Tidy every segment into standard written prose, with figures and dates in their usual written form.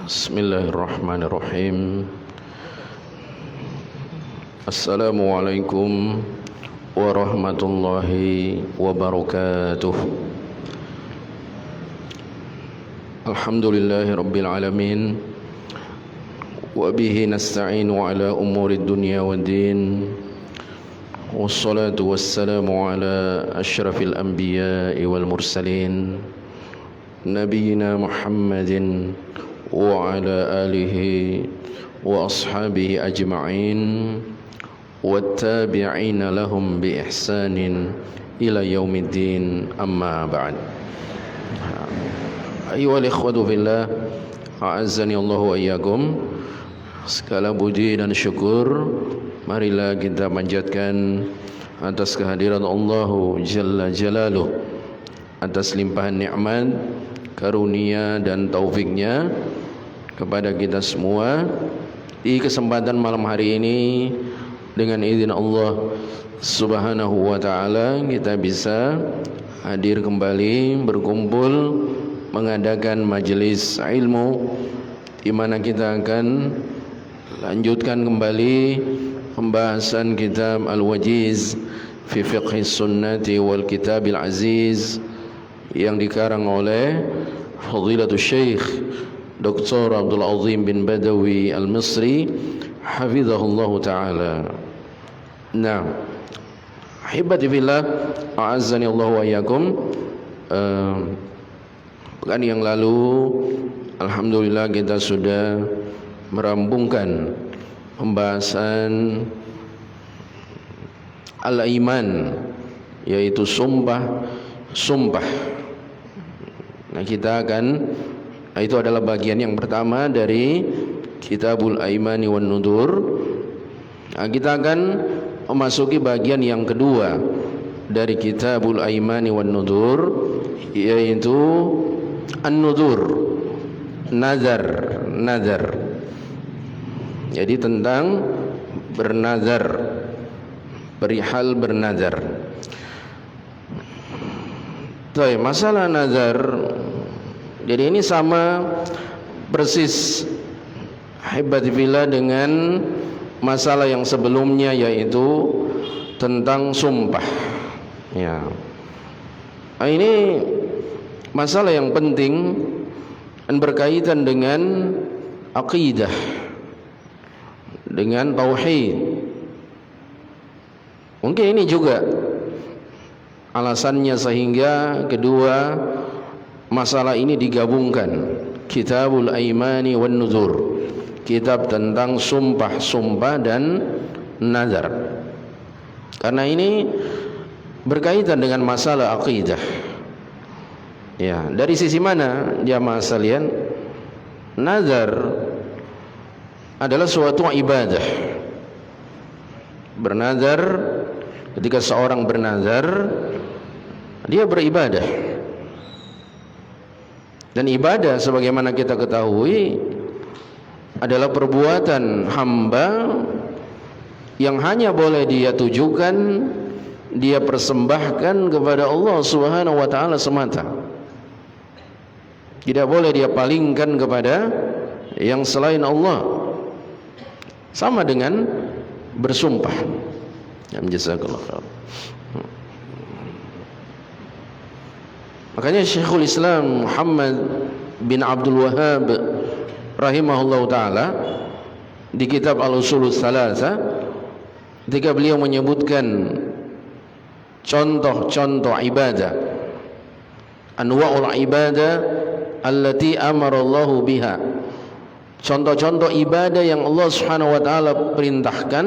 Bismillahirrahmanirrahim. Assalamualaikum warahmatullahi wabarakatuh. Alhamdulillahi rabbil alamin. Wa bihi nasta'inu ala umuri dunya waddin. Wassalatu wassalamu ala asyrafil anbiya'i wal mursalin, Nabiyyina Muhammadin wa ala alihi wa ashabihi ajma'in wattabi'ina lahum bi ihsanin ila yaumiddin, amma ba'd. Ayyuhal ikhwatu fillah, a'azzani Allah wa iyyakum. Segala puji dan syukur marilah kita panjatkan atas kehadiran Allah Jalla Jalaluh, atas limpahan nikmat, karunia dan taufiknya kepada kita semua. Di kesempatan malam hari ini, dengan izin Allah Subhanahu wa ta'ala, kita bisa hadir kembali, berkumpul, mengadakan majelis ilmu, di mana kita akan lanjutkan kembali pembahasan kitab Al-Wajiz fi Fiqhi Sunnati wal Kitabil Aziz yang dikarang oleh Fadilatul Syekh Dr. Abdul Azim bin Badawi Al-Misri, hafizahullah ta'ala. Nah, ahibati fillah, a'azzani Allah wa iyyakum. Pekan yang lalu alhamdulillah kita sudah merampungkan pembahasan al-iman, yaitu sumpah. Nah, kita akan, itu adalah bagian yang pertama dari Kitabul Aimani wan Nudur. Nah, kita akan memasuki bagian yang kedua dari Kitabul Aimani wan Nudur, yaitu An-Nudur, nazar. Jadi tentang bernazar, perihal bernazar. Masalah nazar, jadi ini sama persis ahibati fillah dengan masalah yang sebelumnya, yaitu tentang sumpah. Ya, nah, ini masalah yang penting dan berkaitan dengan akidah, dengan tauhid. Mungkin ini juga alasannya sehingga kedua masalah ini digabungkan. Kitabul Aimani wan Nuzur, kitab tentang sumpah dan nazar, karena ini berkaitan dengan masalah akidah. Ya, dari sisi mana jamaah sekalian? Nazar adalah suatu ibadah. Bernazar, ketika seorang bernazar, dia beribadah. Dan ibadah sebagaimana kita ketahui adalah perbuatan hamba yang hanya boleh dia tujukan, dia persembahkan kepada Allah Subhanahu wa ta'ala semata. Tidak boleh dia palingkan kepada yang selain Allah. Sama dengan bersumpah. Jazakallahu khair. Makanya Syekhul Islam Muhammad bin Abdul Wahhab rahimahullahu ta'ala di kitab Al-Usulul Tsalatsa, ketika beliau menyebutkan contoh-contoh ibadah, anwa'ul ibadah allati amarallahu biha, contoh-contoh ibadah yang Allah Subhanahu wa ta'ala perintahkan,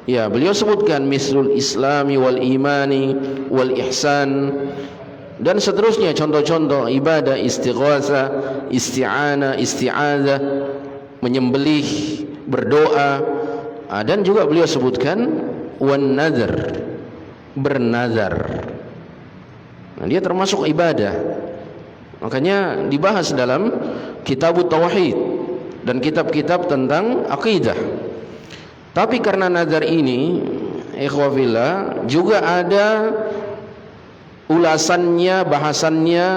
ya, beliau sebutkan mislul islami wal imani wal ihsan, dan seterusnya contoh-contoh ibadah, istighatsah, isti'anah, isti'adzah, menyembelih, berdoa. Dan juga beliau sebutkan wan nazar, bernazar. Nah, dia termasuk ibadah. Makanya dibahas dalam Kitabut Tauhid dan kitab-kitab tentang akidah. Tapi karena nazar ini, ikhwafillah, juga ada ulasannya, bahasannya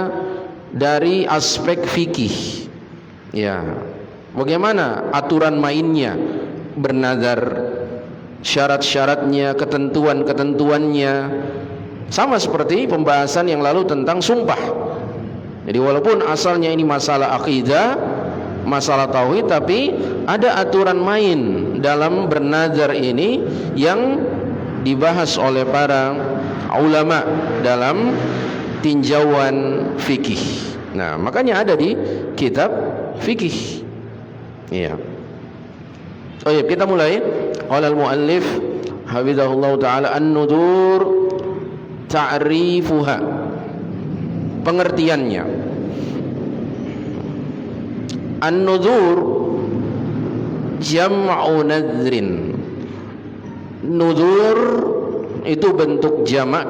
dari aspek fikih. Ya, bagaimana aturan mainnya bernazar, syarat-syaratnya, ketentuan-ketentuannya, sama seperti pembahasan yang lalu tentang sumpah. Jadi walaupun asalnya ini masalah akidah, masalah tauhid, tapi ada aturan main dalam bernazar ini yang dibahas oleh para ulama dalam tinjauan fikih. Nah, makanya ada di kitab fikih. Iya. Oh ya, kita mulai. Qala al-muallif hafizahullah taala an-nudur ta'rifuha. Pengertiannya. An-nudur jam'u nadrin. Nudur itu bentuk jamak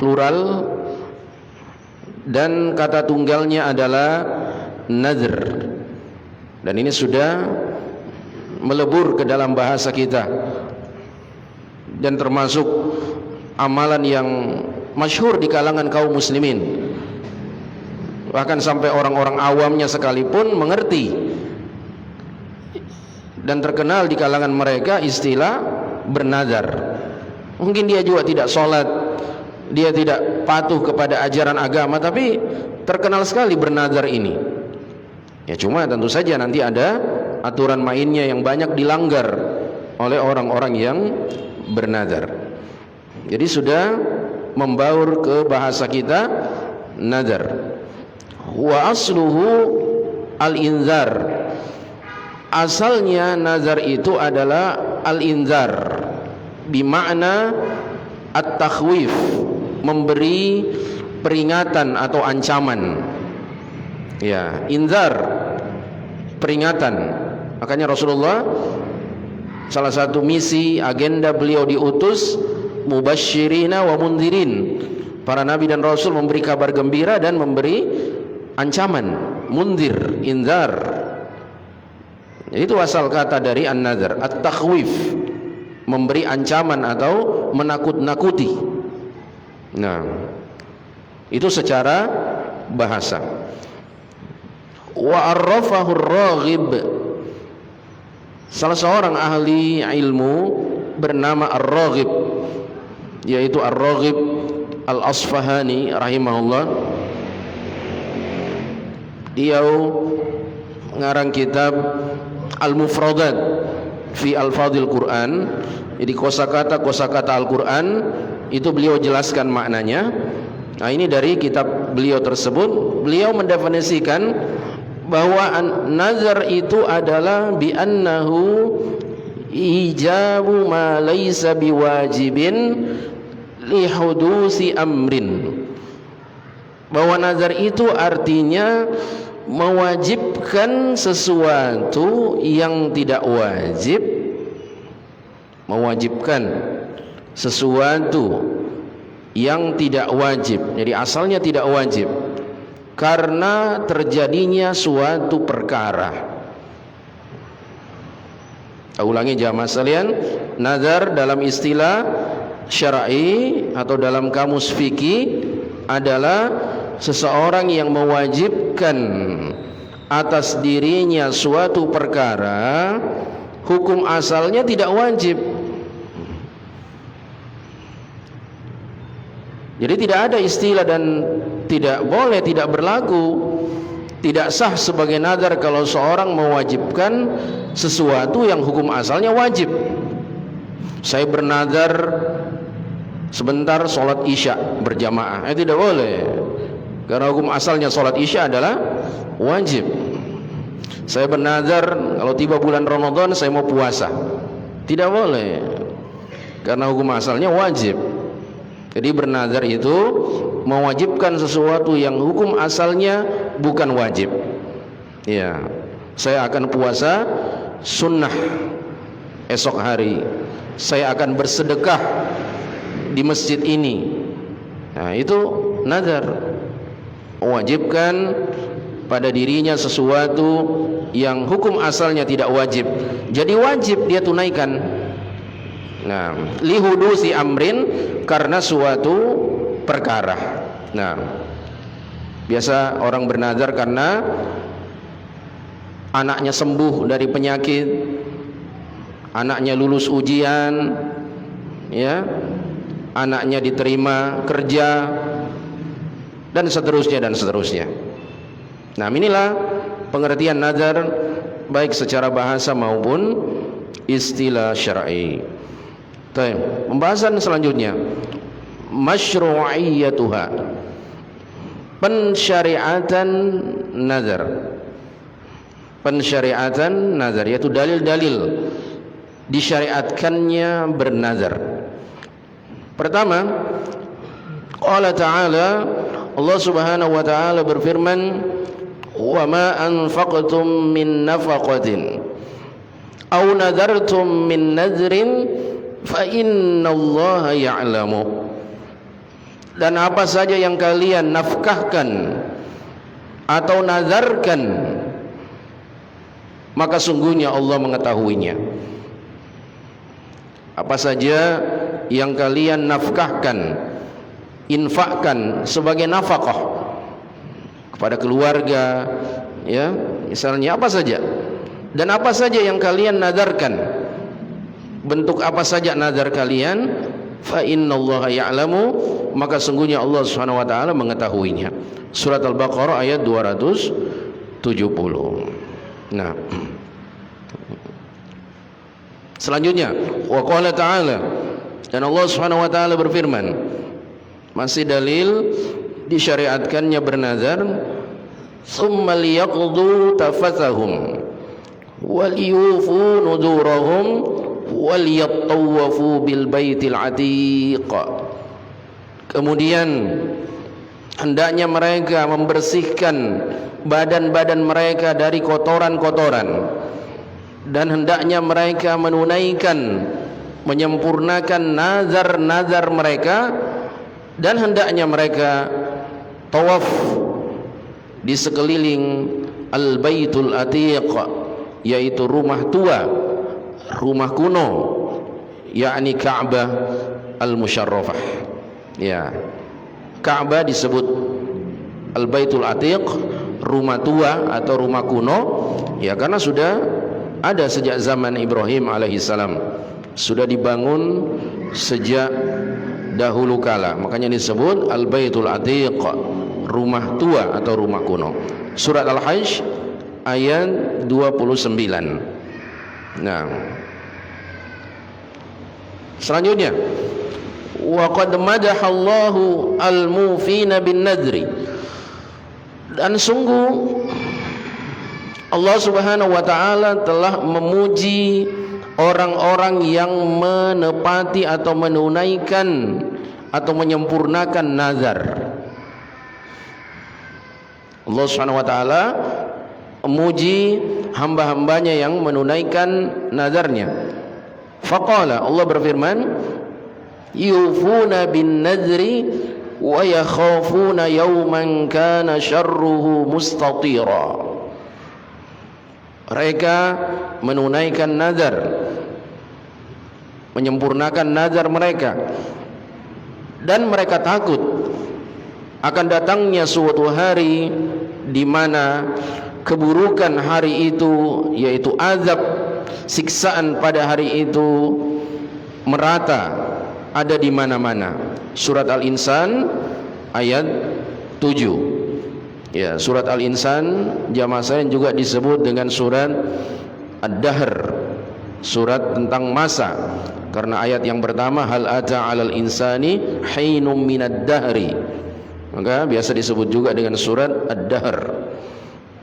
plural dan kata tunggalnya adalah nadr. Dan ini sudah melebur ke dalam bahasa kita dan termasuk amalan yang masyhur di kalangan kaum muslimin. Bahkan sampai orang-orang awamnya sekalipun mengerti dan terkenal di kalangan mereka istilah bernazar. Mungkin dia juga tidak sholat, dia tidak patuh kepada ajaran agama, tapi terkenal sekali bernazar ini. Ya cuma tentu saja nanti ada aturan mainnya yang banyak dilanggar oleh orang-orang yang bernazar. Jadi sudah membaur ke bahasa kita nazar. Wa asluhu al-inzar. Asalnya nazar itu adalah al-inzar, bimakna at-takhwif, memberi peringatan atau ancaman. Ya, inzar, peringatan. Makanya Rasulullah salah satu misi agenda beliau diutus mubasyirina wa mundirin. Para nabi dan rasul memberi kabar gembira dan memberi ancaman, mundir, inzar. Itu asal kata dari an-nazar, at-takhwif, memberi ancaman atau menakut-nakuti. Nah, itu secara bahasa. Wa arrafahu ar-raghib. Salah seorang ahli ilmu bernama Ar-Raghib, yaitu Ar-Raghib Al-Asfahani rahimahullah. Dia ngarang kitab Al-Mufradat fi Al-Fadhil Quran. Jadi kosakata Al-Quran itu beliau jelaskan maknanya. Nah, ini dari kitab beliau tersebut, beliau mendefinisikan bahwa nazar itu adalah bi annahu ijabu ma laysa biwajibin li hudusi amrin. Bahwa nazar itu artinya mewajibkan sesuatu yang tidak wajib, mewajibkan sesuatu yang tidak wajib. Jadi asalnya tidak wajib karena terjadinya suatu perkara. Ulangi jamaah sekalian, nazar dalam istilah syar'i atau dalam kamus fikih adalah seseorang yang mewajibkan atas dirinya suatu perkara, hukum asalnya tidak wajib. Jadi tidak ada istilah dan tidak boleh, tidak berlaku, tidak sah sebagai nazar kalau seorang mewajibkan sesuatu yang hukum asalnya wajib. Saya bernazar sebentar sholat isya berjamaah, tidak boleh, karena hukum asalnya sholat isya adalah wajib. Saya bernazar kalau tiba bulan Ramadan saya mau puasa, tidak boleh, karena hukum asalnya wajib. Jadi bernazar itu mewajibkan sesuatu yang hukum asalnya bukan wajib. Ya, saya akan puasa sunnah esok hari, saya akan bersedekah di masjid ini. Nah, itu nazar, mewajibkan pada dirinya sesuatu yang hukum asalnya tidak wajib, jadi wajib dia tunaikan. Nah, lihudusi amrin, karena suatu perkara. Nah, Biasa orang bernazar karena anaknya sembuh dari penyakit, anaknya lulus ujian, ya, anaknya diterima kerja, dan seterusnya dan seterusnya. Nah, inilah pengertian nazar baik secara bahasa maupun istilah syar'i. Pembahasan selanjutnya, masyru'iyyatuha, pensyariatan nazar. Pensyariatan nazar yaitu dalil-dalil disyariatkannya bernazar. Pertama, Allah Ta'ala, Allah Subhanahu wa Ta'ala berfirman, wa ma anfaqtum min nafaqatin aw nadartum min nadrin fa innallaha ya'lamu. Dan apa saja yang kalian nafkahkan atau nazarkan, maka sungguhnya Allah mengetahuinya. Apa saja yang kalian nafkahkan, infakkan sebagai nafkah kepada keluarga, ya, misalnya apa saja, dan apa saja yang kalian nadarkan, bentuk apa saja nazar kalian, fa innallaha ya'lamu, maka sungguhnya Allah Subhanahu wa taala mengetahuinya. Surat Al-Baqarah ayat 270. Nah, selanjutnya, wa qala ta'ala, dan Allah Subhanahu wa taala berfirman, masih dalil disyariatkannya bernazar, summa liyaqdu tafathahum waliyufu nudurahum waliyattawafu bil baitil atiq. Kemudian hendaknya mereka membersihkan badan-badan mereka dari kotoran-kotoran, dan hendaknya mereka menunaikan, menyempurnakan nazar-nazar mereka, dan hendaknya mereka tawaf di sekeliling Al-Baitul Atiq, yaitu rumah tua, rumah kuno, yakni Ka'bah Al-Musyarrafah. Ya, Ka'bah disebut Al-Baitul Atiq, rumah tua atau rumah kuno, ya karena sudah ada sejak zaman Ibrahim alaihissalam, sudah dibangun sejak dahulu kala, makanya disebut Al-Baitul Atiq, rumah tua atau rumah kuno. Surat Al-Hajj ayat 29. Nah, selanjutnya, wa qad madahallahu al-mufina bin nadri, dan sungguh Allah Subhanahu wa taala telah memuji orang-orang yang menepati atau menunaikan atau menyempurnakan nazar. Allah Subhanahu wa taala memuji hamba-hambanya yang menunaikan nazarnya. Faqala, Allah berfirman, yufuna bin nadri wa yakhafuna yawman kana syarruhu mustatira. Mereka menunaikan nazar, menyempurnakan nazar mereka, dan mereka takut akan datangnya suatu hari di mana keburukan hari itu, yaitu azab, siksaan pada hari itu merata, ada di mana-mana. Surat Al-Insan ayat 7. Ya, surat Al-Insan jamaah saya juga disebut dengan surat Ad-Dahr, surat tentang masa, karena ayat yang pertama hal ata 'alal insani hinum minad dahri, maka biasa disebut juga dengan surat Ad-Dahr.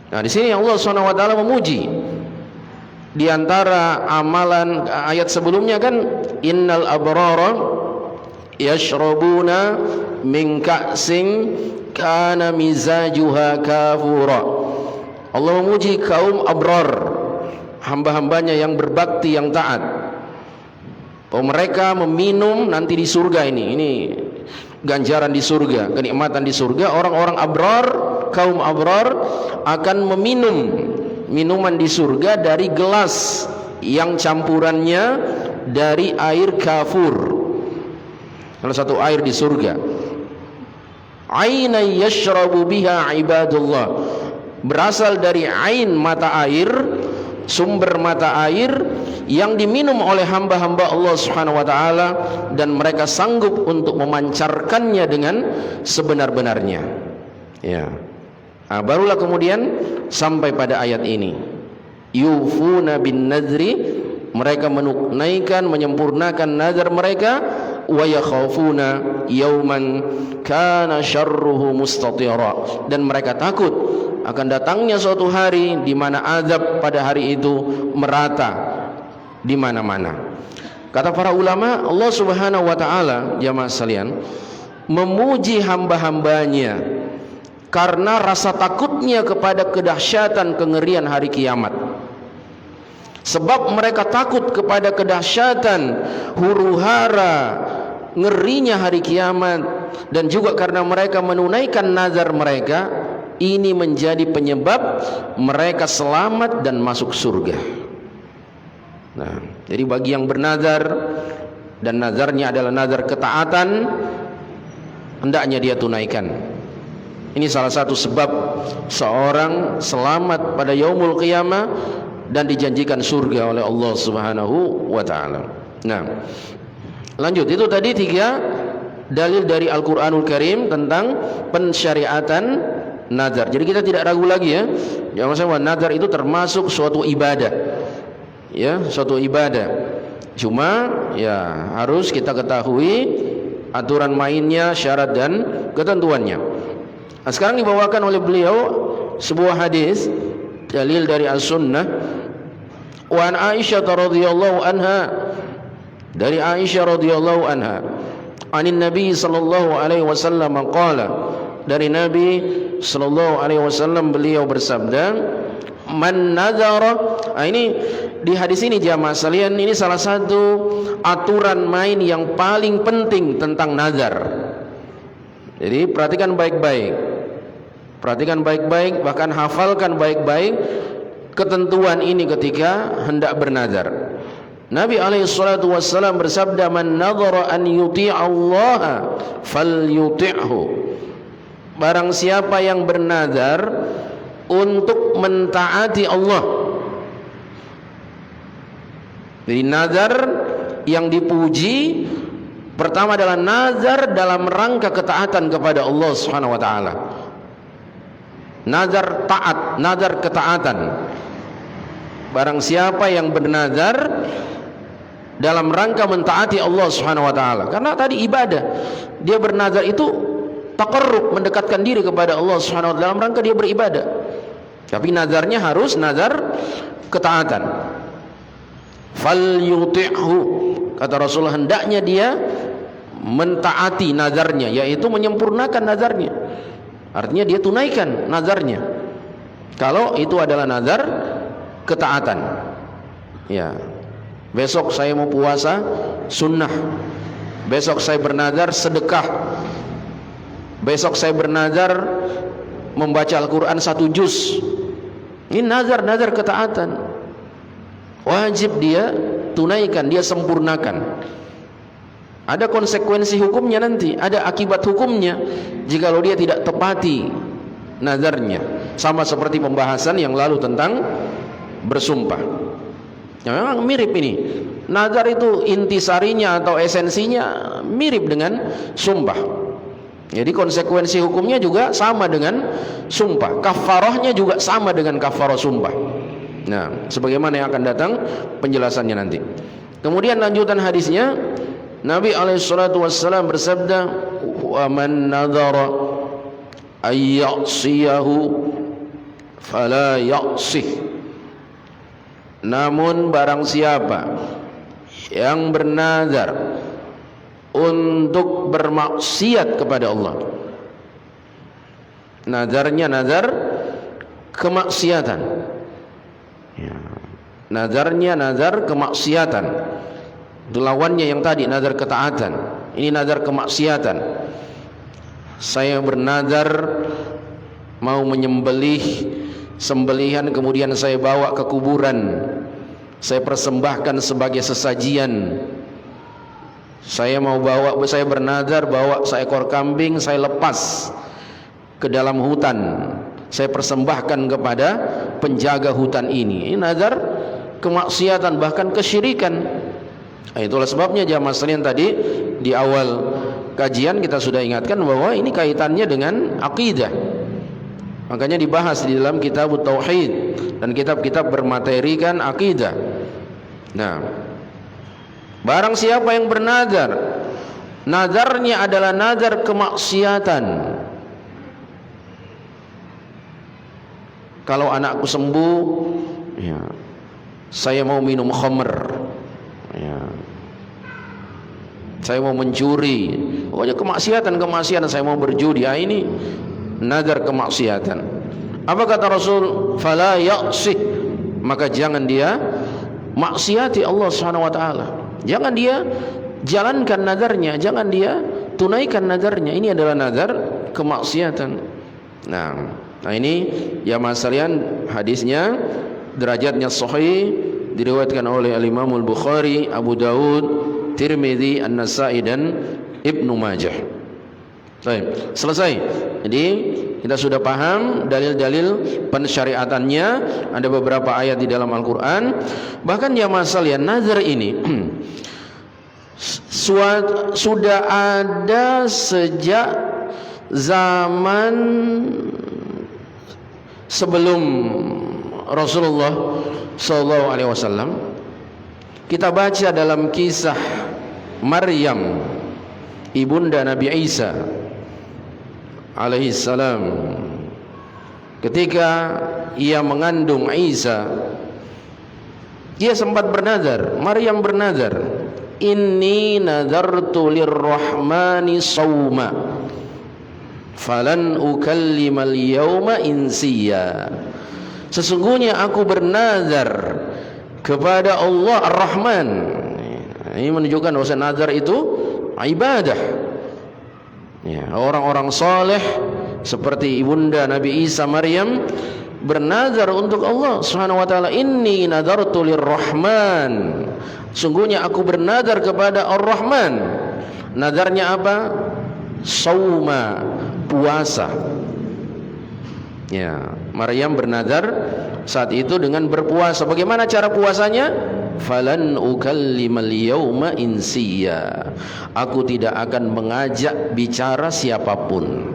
Nah, di sini Allah Subhanahu wa taala memuji. Di antara amalan ayat sebelumnya kan, innal abrara yashrabuna min ka'sin kana mizajuha kafura. Allah memuji kaum abrar, hamba-hambanya yang berbakti, yang taat, bahwa mereka meminum nanti di surga. Ini ganjaran di surga, kenikmatan di surga. Orang-orang abrar, kaum abrar akan meminum minuman di surga dari gelas yang campurannya dari air kafur. Salah satu air di surga, 'ainan yashrabu biha ibadullah, berasal dari ain, mata air, sumber mata air yang diminum oleh hamba-hamba Allah Subhanahu wa taala, dan mereka sanggup untuk memancarkannya dengan sebenar-benarnya. Ya. Nah, barulah kemudian sampai pada ayat ini. Yufuna bin nadri, mereka menunaikan, menyempurnakan nazar mereka. Wa yakhafuna yauman kana syarruhu mustatira, dan mereka takut akan datangnya suatu hari di mana azab pada hari itu merata di mana-mana. Kata para ulama, Allah Subhanahu wa taala, jamaah sekalian, memuji hamba-hambanya karena rasa takutnya kepada kedahsyatan kengerian hari kiamat. Sebab mereka takut kepada kedahsyatan, huru-hara, ngerinya hari kiamat, dan juga karena mereka menunaikan nazar mereka, ini menjadi penyebab mereka selamat dan masuk surga. Nah, jadi bagi yang bernazar dan nazarnya adalah nazar ketaatan, hendaknya dia tunaikan. Ini salah satu sebab seorang selamat pada yaumul qiyamah dan dijanjikan surga oleh Allah Subhanahu wa taala. Nah, lanjut, itu tadi 3 dalil dari Al-Qur'anul Karim tentang pensyariatan nazar. Jadi kita tidak ragu lagi ya. Jangan sampai nazar itu termasuk suatu ibadah. Ya, suatu ibadah. Cuma ya harus kita ketahui aturan mainnya, syarat dan ketentuannya. Nah, sekarang dibawakan oleh beliau sebuah hadis dalil dari As-Sunnah. Wa an Aisyah radhiyallahu anha, dari Aisyah radhiyallahu anha, anin Nabi sallallahu alaihi wasallam qala, dari Nabi sallallahu alaihi wasallam beliau bersabda, man nadhara. Nah, ini di hadis ini jamaah sekalian, ini salah satu aturan main yang paling penting tentang nazar. Jadi perhatikan baik-baik, bahkan hafalkan baik-baik ketentuan ini ketika hendak bernazar. Nabi alaihi salatu wassalam bersabda, man nadhara an yuti'a Allah falyuti'hu, barang siapa yang bernazar untuk mentaati Allah. Jadi nazar yang dipuji pertama adalah nazar dalam rangka ketaatan kepada Allah Subhanahu wa taala. Nazar taat, nazar ketaatan. Barang siapa yang bernazar dalam rangka mentaati Allah Subhanahu wa taala. Karena tadi ibadah, dia bernazar itu taqarrub, mendekatkan diri kepada Allah Subhanahu wa taala dalam rangka dia beribadah. Tapi nazarnya harus nazar ketaatan. Falyuti'hu, kata Rasulullah, hendaknya dia mentaati nazarnya, yaitu menyempurnakan nazarnya. Artinya dia tunaikan nazarnya. Kalau itu adalah nazar ketaatan. Ya. Besok saya mau puasa sunnah. Besok saya bernazar sedekah. Besok saya bernazar membaca Al-Quran 1 juz. Ini nazar-nazar ketaatan. Wajib dia tunaikan, dia sempurnakan. Ada konsekuensi hukumnya nanti, ada akibat hukumnya jikalau dia tidak tepati nazarnya. Sama seperti pembahasan yang lalu tentang bersumpah. Ya, memang mirip ini. Nazar itu intisarinya atau esensinya mirip dengan sumpah. Jadi konsekuensi hukumnya juga sama dengan sumpah. Kafarahnya juga sama dengan kafarah sumpah. Nah, sebagaimana yang akan datang penjelasannya nanti. Kemudian lanjutan hadisnya, Nabi alaihissalatu wassalam bersabda, wa man nadhara ay ya'siyahu fala ya'sih. Namun barang siapa yang bernazar untuk bermaksiat kepada Allah, nazarnya nazar kemaksiatan, ya, nazarnya nazar kemaksiatan. Itu lawannya yang tadi nazar ketaatan. Ini nazar kemaksiatan. Saya bernazar mau menyembelih sembelihan, kemudian saya bawa ke kuburan, saya persembahkan sebagai sesajian. Saya bernazar bawa seekor kambing, saya lepas ke dalam hutan, saya persembahkan kepada penjaga hutan ini. Ini nazar kemaksiatan, bahkan kesyirikan. Itulah sebabnya jamaah sekalian, tadi di awal kajian kita sudah ingatkan bahwa ini kaitannya dengan akidah. Makanya dibahas di dalam kitab Tauhid dan kitab-kitab bermaterikan akidah. Nah, barang siapa yang bernazar, nazarnya adalah nazar kemaksiatan. Kalau anakku sembuh, ya, saya mau minum khamr, ya, saya mau mencuri, pokoknya kemaksiatan, saya mau berjudi. Ini nazar kemaksiatan. Apa kata Rasul? Fala ya'sih, maka jangan dia maksiati Allah Subhanahu wa taala. Jangan dia jalankan nazarnya, jangan dia tunaikan nazarnya. Ini adalah nazar kemaksiatan. Nah ini ya masalian, hadisnya derajatnya sahih, diriwayatkan oleh Al-Imam Al-Bukhari, Abu Daud, Tirmidzi, An-Nasa'i dan Ibnu Majah. Baik, selesai. Jadi kita sudah paham dalil-dalil pensyariatannya. Ada beberapa ayat di dalam Al-Quran. Bahkan ya masalian, nazar ini sudah ada sejak zaman sebelum Rasulullah SAW. Kita baca dalam kisah Maryam, ibunda Nabi Isa alaihissalam, ketika ia mengandung Isa, dia sempat bernazar. Maryam bernazar, inni nadartu lirrahmani sawma falan ukallimal yawma insiya. Sesungguhnya aku bernazar kepada Allah Ar-Rahman. Ini menunjukkan bahwa nazar itu ibadah. Ya, orang-orang saleh seperti ibunda Nabi Isa Maryam bernazar untuk Allah Subhanahu wa taala, inni nadartu lirrahman. Sungguhnya aku bernazar kepada Ar-Rahman. Nadarnya apa? Sauma, puasa. Ya, Maryam bernazar saat itu dengan berpuasa. Bagaimana cara puasanya? Falan ukallimal yawma insiya. Aku tidak akan mengajak bicara siapapun.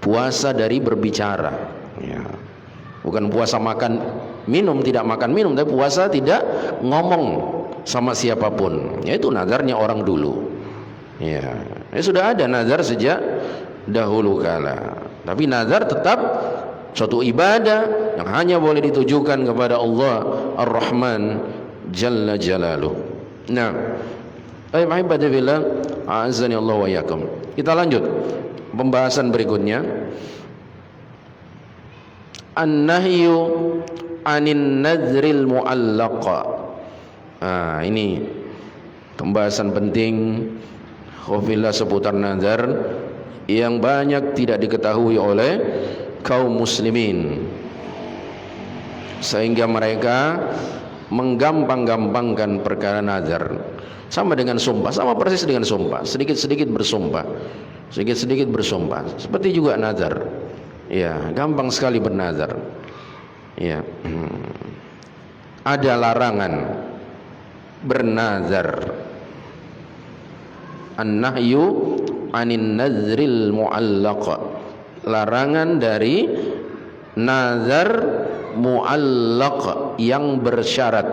Puasa dari berbicara, ya. Bukan puasa makan minum, tidak makan minum, tapi puasa tidak ngomong sama siapapun. Yaitu nazarnya orang dulu. Ya, sudah ada nazar sejak dahulu kala. Tapi nazar tetap suatu ibadah yang hanya boleh ditujukan kepada Allah Ar-Rahman Jalla Jalaluh. Nah, ayyuhal billah, a'azzani Allah wa iyyakum. Kita lanjut pembahasan berikutnya. An-nahyu 'anin nadril mu'allaqa. Ini pembahasan penting khofillah seputar nazar yang banyak tidak diketahui oleh kaum muslimin, sehingga mereka menggampang-gampangkan perkara nazar. Sama dengan sumpah, sama persis dengan sumpah, sedikit-sedikit bersumpah, sedikit-sedikit bersumpah. Seperti juga nazar. Ya, gampang sekali bernazar. Ya. Ada larangan bernazar. An-nahyu 'anin nadril mu'allaq. Larangan dari nazar mu'allaq yang bersyarat.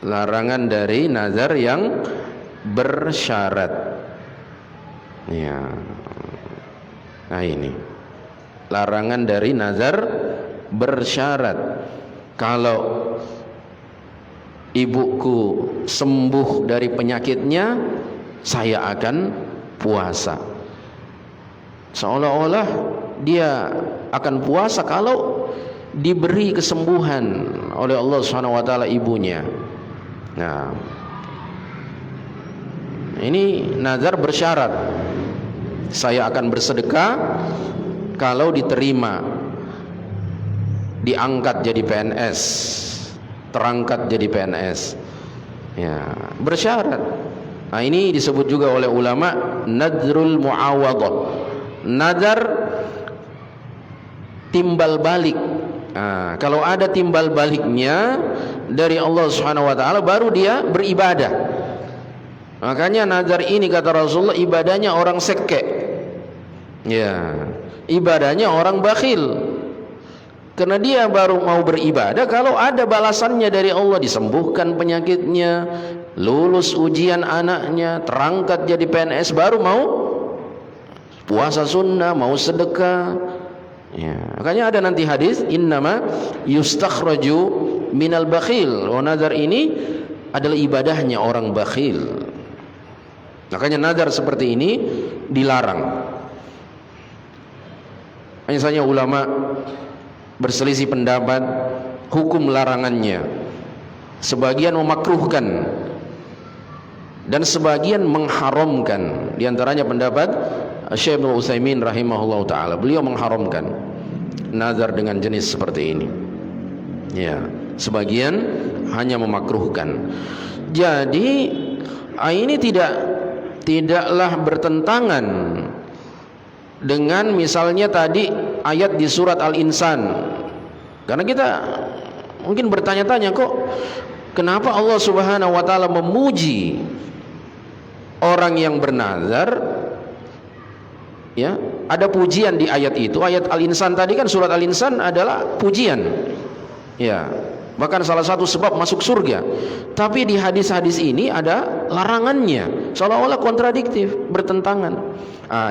Larangan dari nazar yang bersyarat. Ya. Nah ini larangan dari nazar bersyarat. Kalau ibuku sembuh dari penyakitnya, saya akan puasa. Seolah-olah dia akan puasa kalau diberi kesembuhan oleh Allah Subhanahu wa taala ibunya. Nah, ini nazar bersyarat. Saya akan bersedekah kalau diterima, diangkat jadi PNS, terangkat jadi PNS. Ya, bersyarat. Nah, ini disebut juga oleh ulama nadrul muawadhah. nazar timbal balik. Nah, kalau ada timbal baliknya dari Allah Subhanahu wa taala baru dia beribadah. Makanya nazar ini kata Rasulullah ibadahnya orang seke. Ya, ibadahnya orang bakhil. Karena dia baru mau beribadah kalau ada balasannya dari Allah, disembuhkan penyakitnya, lulus ujian anaknya, terangkat jadi PNS, baru mau puasa sunnah, mau sedekah. Ya, makanya ada nanti hadis innama yustakhraju minal bakhil. Oh, nazar ini adalah ibadahnya orang bakhil. Makanya nazar seperti ini dilarang. Hanya saja ulama berselisih pendapat hukum larangannya. Sebagian memakruhkan dan sebagian mengharamkan. Di antaranya pendapat Syekh Ibnu Utsaimin rahimahullah taala, beliau mengharamkan nazar dengan jenis seperti ini. Ya, sebagian hanya memakruhkan. Jadi ini tidaklah bertentangan dengan misalnya tadi ayat di surat Al-Insan. Karena kita mungkin bertanya-tanya, kok kenapa Allah Subhanahu wa taala memuji orang yang bernazar? Ya, ada pujian di ayat itu. Ayat Al-Insan tadi kan, surat Al-Insan adalah pujian. Ya, bahkan salah satu sebab masuk surga. Tapi di hadis-hadis ini ada larangannya, seolah-olah kontradiktif, bertentangan.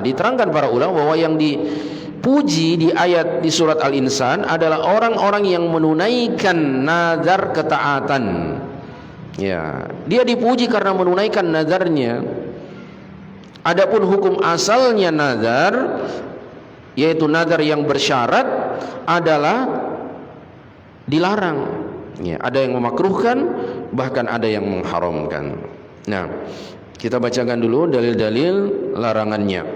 Diterangkan para ulama bahwa yang dipuji di ayat di surat Al-Insan adalah orang-orang yang menunaikan nazar ketaatan. Ya, dia dipuji karena menunaikan nazarnya. Adapun hukum asalnya nazar, yaitu nazar yang bersyarat, adalah dilarang. Ya, ada yang memakruhkan, bahkan ada yang mengharamkan. Nah, kita bacakan dulu dalil-dalil larangannya.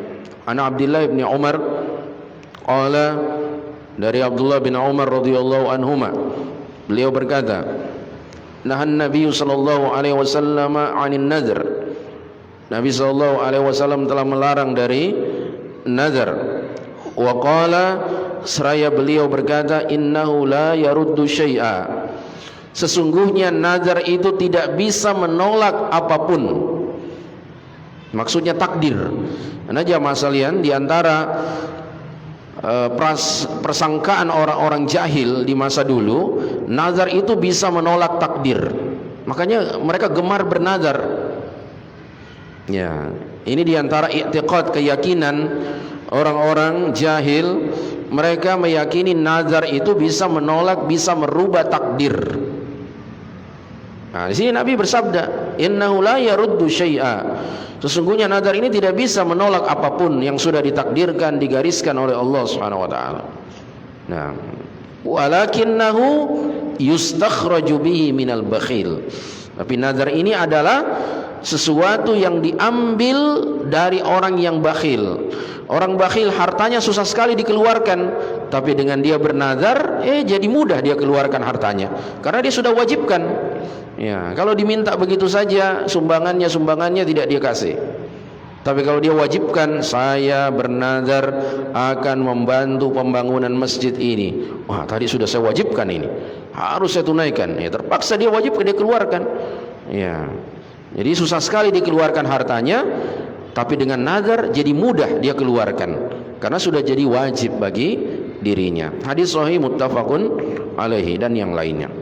Ana Abdullah bin Umar qala, dari Abdullah bin Umar radhiyallahu anhuma, beliau berkata, nahan Nabi sallallahu alaihi wasallam 'anil nadhr. Nabi sallallahu alaihi wasallam telah melarang dari nazar. Wa qala, seraya beliau berkata, innahu la yaruddu syai'a. Sesungguhnya nazar itu tidak bisa menolak apapun. Maksudnya takdir. Karena jamaah sekalian, di antara persangkaan orang-orang jahil di masa dulu, nazar itu bisa menolak takdir. Makanya mereka gemar bernazar. Ya, ini di antara i'tiqad, keyakinan orang-orang jahil. Mereka meyakini nazar itu bisa menolak, bisa merubah takdir. Nah, di sini Nabi bersabda, innahu la yaruddu syai'a. Sesungguhnya nazar ini tidak bisa menolak apapun yang sudah ditakdirkan, digariskan oleh Allah Subhanahu wa taala. Nah, walakinnahu yustakhraju bihi minal bakhil. Tapi nazar ini adalah sesuatu yang diambil dari orang yang bakhil. Orang bakhil hartanya susah sekali dikeluarkan, tapi dengan dia bernazar, jadi mudah dia keluarkan hartanya, karena dia sudah wajibkan. Ya, kalau diminta begitu saja sumbangannya tidak dia kasih. Tapi kalau dia wajibkan, saya bernazar akan membantu pembangunan masjid ini. Wah, tadi sudah saya wajibkan ini, harus saya tunaikan. Ya, terpaksa dia wajibkan, dia keluarkan. Ya, jadi susah sekali dikeluarkan hartanya, tapi dengan nazar jadi mudah dia keluarkan, karena sudah jadi wajib bagi dirinya. Hadis sahih muttafaqun alaihi dan yang lainnya.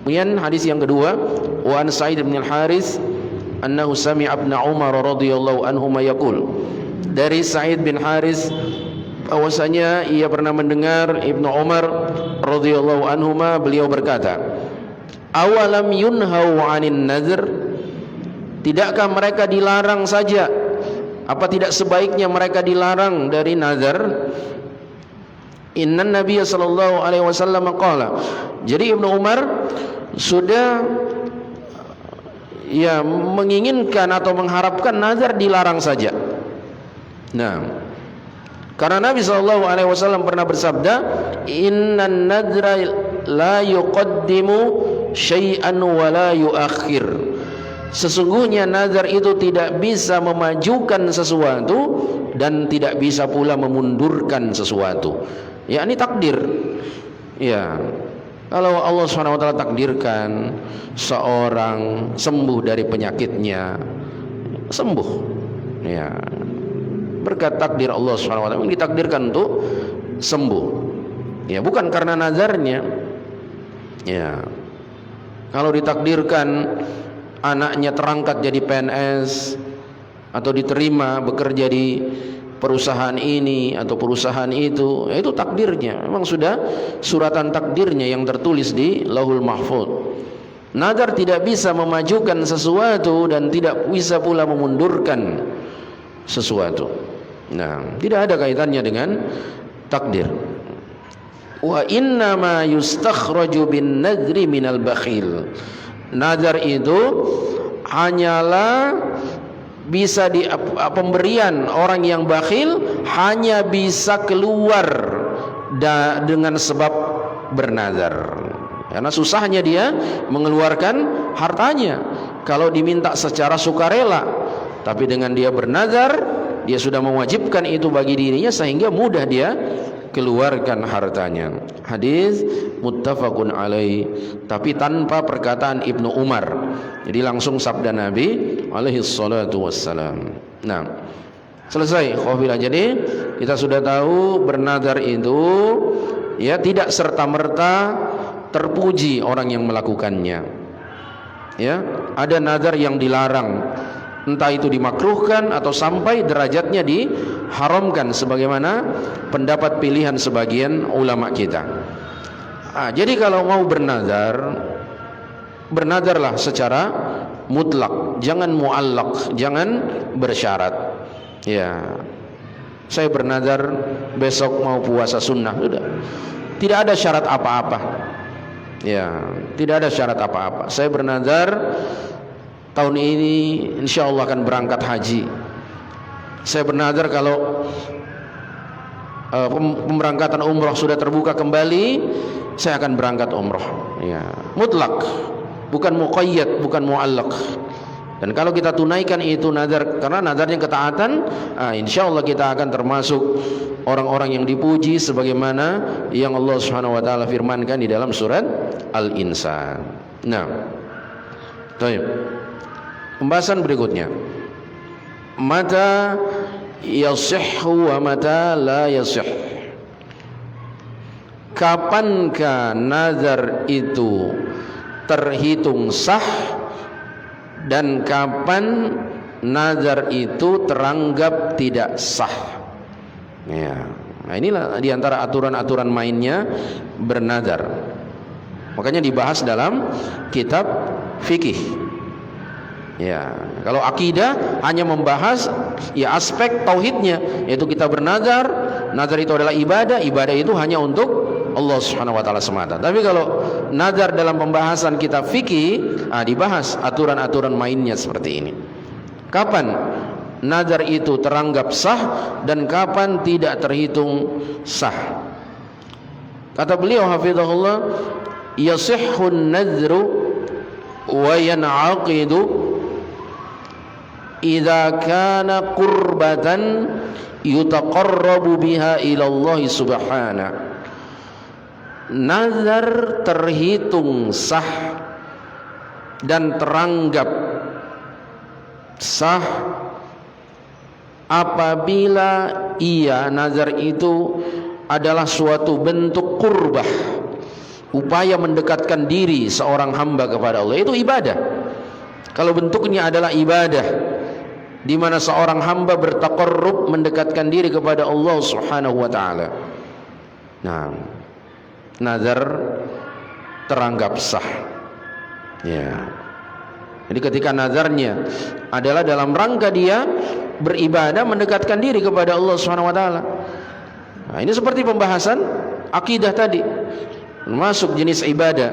Kemudian hadis yang kedua, wa an Sa'id bin al-Harits annahu sami'a Ibnu Umar radhiyallahu anhuma yaqul. Dari Sa'id bin Harits bahwasanya ia pernah mendengar Ibnu Umar radhiyallahu anhuma, beliau berkata, awalam yunhau 'anin nadhr. Tidakkah mereka dilarang saja? Apa tidak sebaiknya mereka dilarang dari nazar? Inna Nabi sallallahu alaihi wasallam qala. Jadi Ibnu Umar sudah menginginkan atau mengharapkan nazar dilarang saja. Nah, karena Nabi sallallahu alaihi wasallam pernah bersabda, innan nadra la yuqaddimu syai'an wa la yuakhir. Sesungguhnya nazar itu tidak bisa memajukan sesuatu dan tidak bisa pula memundurkan sesuatu. Ya, ini takdir. Ya. Kalau Allah SWT takdirkan seorang sembuh dari penyakitnya, sembuh. Ya. Berkat takdir Allah SWT ditakdirkan untuk sembuh. Ya, bukan karena nazarnya. Ya. Kalau ditakdirkan anaknya terangkat jadi PNS atau diterima bekerja di perusahaan ini atau perusahaan itu, ya itu takdirnya. Memang sudah suratan takdirnya yang tertulis di Lauhul Mahfuz. Nazar tidak bisa memajukan sesuatu dan tidak bisa pula memundurkan sesuatu. Nah, tidak ada kaitannya dengan takdir. Wa inna ma yustakhraju bin nadri minal bakhil. Nazar itu hanyalah bisa di pemberian orang yang bakhil hanya bisa keluar dengan sebab bernazar. Karena susahnya dia mengeluarkan hartanya kalau diminta secara sukarela. Tapi dengan dia bernazar, dia sudah mewajibkan itu bagi dirinya sehingga mudah dia keluarkan hartanya. Hadis muttafaqun alaih, tapi tanpa perkataan Ibnu Umar. Jadi langsung sabda Nabi alaihi salatu wassalam. Nah, selesai khawfilah. Jadi kita sudah tahu bernazar itu ya tidak serta-merta terpuji orang yang melakukannya. Ya, ada nazar yang dilarang, entah itu dimakruhkan atau sampai derajatnya diharamkan sebagaimana pendapat pilihan sebagian ulama kita. Jadi kalau mau bernazar, bernazarlah secara mutlak, jangan muallaq, jangan bersyarat. Ya, saya bernazar besok mau puasa sunnah, sudah. Tidak ada syarat apa-apa. Ya, tidak ada syarat apa-apa. Saya bernazar tahun ini insya Allah akan berangkat haji. Saya bernazar kalau pemberangkatan umroh sudah terbuka kembali, saya akan berangkat umroh. Ya, mutlak, bukan muqayyad, bukan muallaq. Dan kalau kita tunaikan itu nazar, karena nazarnya ketaatan, insya Allah kita akan termasuk orang-orang yang dipuji sebagaimana yang Allah Subhanahu wa taala firmankan di dalam surat Al-Insan. Nah, baik. Pembahasan berikutnya, mata yasihhu wa mata la yasih. Kapankah nazar itu terhitung sah dan kapan nazar itu teranggap tidak sah? Ya, nah inilah diantara aturan-aturan mainnya bernazar. Makanya dibahas dalam kitab fikih. Ya, kalau akidah hanya membahas ya aspek tauhidnya, yaitu kita bernazar, nazar itu adalah ibadah, ibadah itu hanya untuk Allah Subhanahu wa taala semata. Tapi kalau nazar dalam pembahasan kitab fikih, dibahas aturan-aturan mainnya seperti ini. Kapan nazar itu teranggap sah dan kapan tidak terhitung sah? Kata beliau hafizahullah, yasihhun nadru wa yan'aqidu idza kana qurbatan yutaqarrabu biha ila Allah subhanahu. Nazar terhitung sah dan teranggap sah apabila nazar itu adalah suatu bentuk qurbah, upaya mendekatkan diri seorang hamba kepada Allah. Itu ibadah. Kalau bentuknya adalah ibadah, di mana seorang hamba bertaqarrub, mendekatkan diri kepada Allah Subhanahu wa taala. Nah, nazar teranggap sah. Ya. Jadi ketika nazarnya adalah dalam rangka dia beribadah, mendekatkan diri kepada Allah Subhanahu wa taala. Nah, ini seperti pembahasan akidah tadi, masuk jenis ibadah,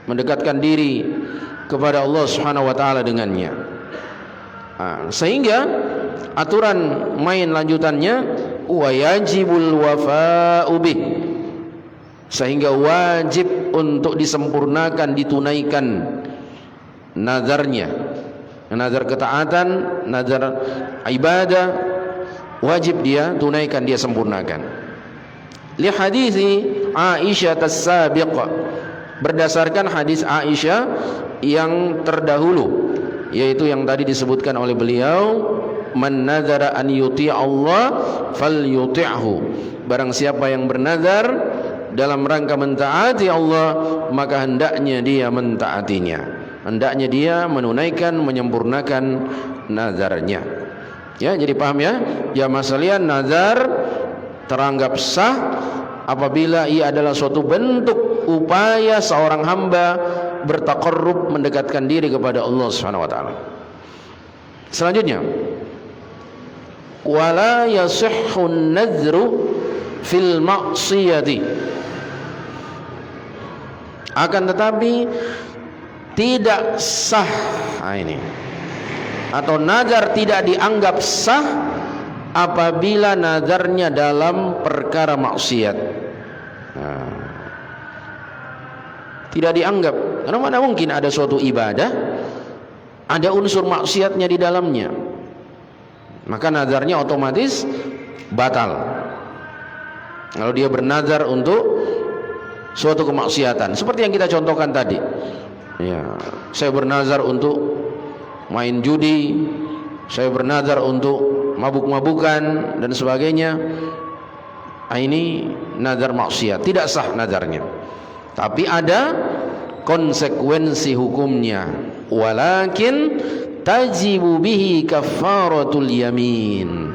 mendekatkan diri kepada Allah Subhanahu wa taala dengannya. Sehingga aturan main lanjutannya wa yajibul wafa'u bih, sehingga wajib untuk disempurnakan, ditunaikan nazarnya, nazar ketaatan, nazar ibadah, wajib dia tunaikan, dia sempurnakan. Li hadisi Aisyah as-sabiq, berdasarkan hadis Aisyah yang terdahulu, yaitu yang tadi disebutkan oleh beliau, man nadzara an yuti' Allah falyuti'hu, barang siapa yang bernazar dalam rangka mentaati Allah, maka hendaknya dia mentaatinya, hendaknya dia menunaikan, menyempurnakan nazarnya. Ya, jadi paham ya? Ya masalian, nazar teranggap sah apabila ia adalah suatu bentuk upaya seorang hamba bertaqarrub, mendekatkan diri kepada Allah Subhanahu wa taala. Selanjutnya, wala yasihhu an-nadhru fil ma'siyati, akan tetapi tidak sah, ini atau nazar tidak dianggap sah apabila nazarnya dalam perkara maksiat. Tidak dianggap, karena mana mungkin ada suatu ibadah ada unsur maksiatnya di dalamnya, maka nazarnya otomatis batal. Kalau dia bernazar untuk suatu kemaksiatan, seperti yang kita contohkan tadi, ya, saya bernazar untuk main judi, saya bernazar untuk mabuk-mabukan dan sebagainya, ini nazar maksiat, tidak sah nazarnya. Tapi ada konsekuensi hukumnya, walakin tajibu bihi kafaratul yamin,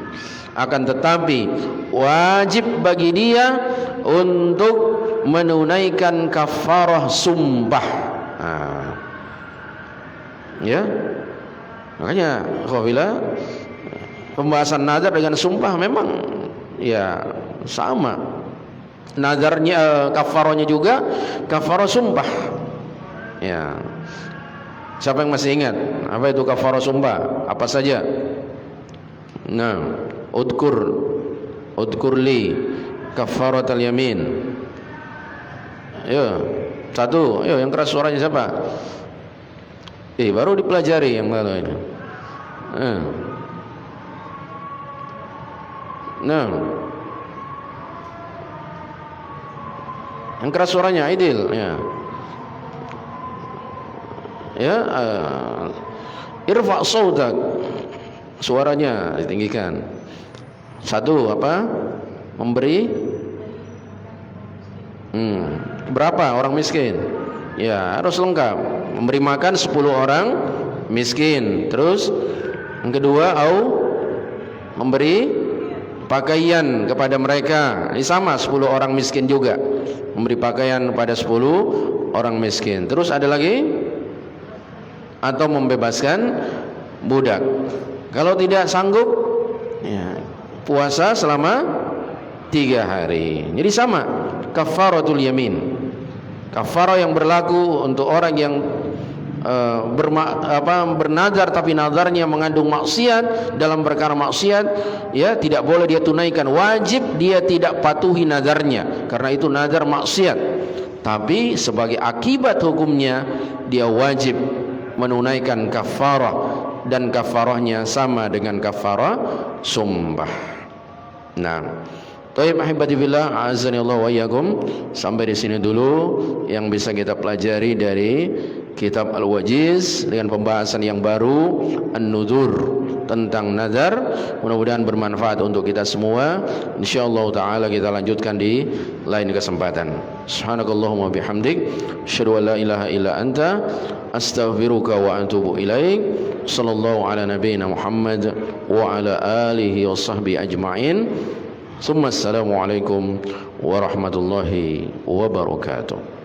akan tetapi wajib bagi dia untuk menunaikan kafarah sumpah. Ya, makanya apabila pembahasan nazar dengan sumpah memang ya sama. Nazarnya kafarahnya juga kafarah sumpah. Ya. Siapa yang masih ingat apa itu kafarah sumpah? Apa saja? Nah, udkur li kafaratul yamin. Ayo, satu, ayo yang keras suaranya siapa? Baru dipelajari yang lalu ini. Nah, yang keras suaranya Aidil, ya. Ya, irfa' sautak, suaranya ditinggikan. Satu, apa? Memberi berapa orang miskin? Ya, harus lengkap. Memberi makan 10 orang miskin. Terus yang kedua, memberi pakaian kepada mereka. Ini sama, 10 orang miskin juga. Memberi pakaian kepada 10 orang miskin. Terus ada lagi, atau membebaskan budak. Kalau tidak sanggup, ya, puasa selama 3 hari. Jadi sama, kafaratul yamin. Kafarah yang berlaku untuk orang yang bernazar tapi nazarnya mengandung maksiat, dalam perkara maksiat, ya, tidak boleh dia tunaikan, wajib dia tidak patuhi nazarnya karena itu nazar maksiat. Tapi sebagai akibat hukumnya dia wajib menunaikan kafarah, dan kafarahnya sama dengan kafarah sumpah. Nah, Taib ahibati billah, azani Allah wa iyyakum. Sampai di sini dulu yang bisa kita pelajari dari kitab Al-Wajiz dengan pembahasan yang baru, An-Nudhur, tentang nazar. Mudah-mudahan bermanfaat untuk kita semua. Insyaallah taala kita lanjutkan di lain kesempatan. Subhanakallahumma bihamdik, asyhadu an la ilaha illa anta, astaghfiruka wa atubu ilaik. Sallallahu ala nabiyyina Muhammad wa ala alihi wa sahbihi ajma'in. Assalamualaikum warahmatullahi wabarakatuh.